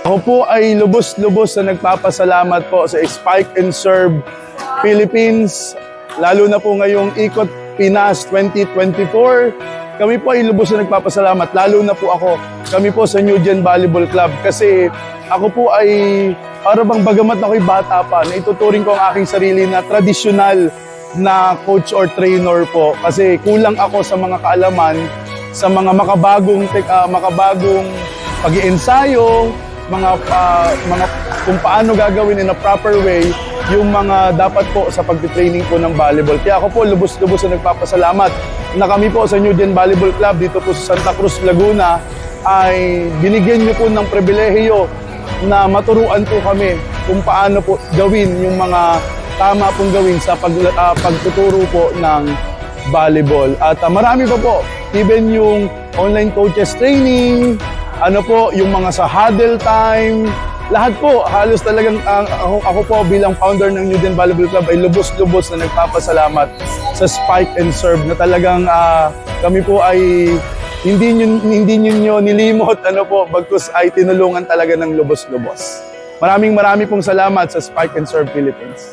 Ako po ay lubos-lubos na nagpapasalamat po sa Spike and Serve Philippines, lalo na po ngayong Ikot Pinas 2024. Kami po ay lubos na nagpapasalamat, lalo na po ako, kami po sa New Gen Volleyball Club, kasi ako po ay para bang bagamat ako'y bata pa, na ituturing ko ang aking sarili na tradisyonal na coach or trainer po, kasi kulang ako sa mga kaalaman, sa mga makabagong pag-iensayo, mga kung paano gagawin in a proper way yung mga dapat po sa pagtitraining po ng volleyball. Kaya ako po lubos-lubos na nagpapasalamat na kami po sa New Gen Volleyball Club dito po sa Santa Cruz, Laguna ay binigyan niyo po ng pribilehiyo na maturuan po kami kung paano po gawin yung mga tama pong gawin sa pagtuturo po ng volleyball. At marami pa po, even yung online coaches training, yung mga sa huddle time, lahat po, halos talagang ako po bilang founder ng New Gen Volleyball Club ay lubos-lubos na nagpapasalamat sa Spike and Serve na talagang kami po ay hindi nyo nilimot bagkus ay tinulungan talaga ng lubos-lubos. Maraming pong salamat sa Spike and Serve Philippines.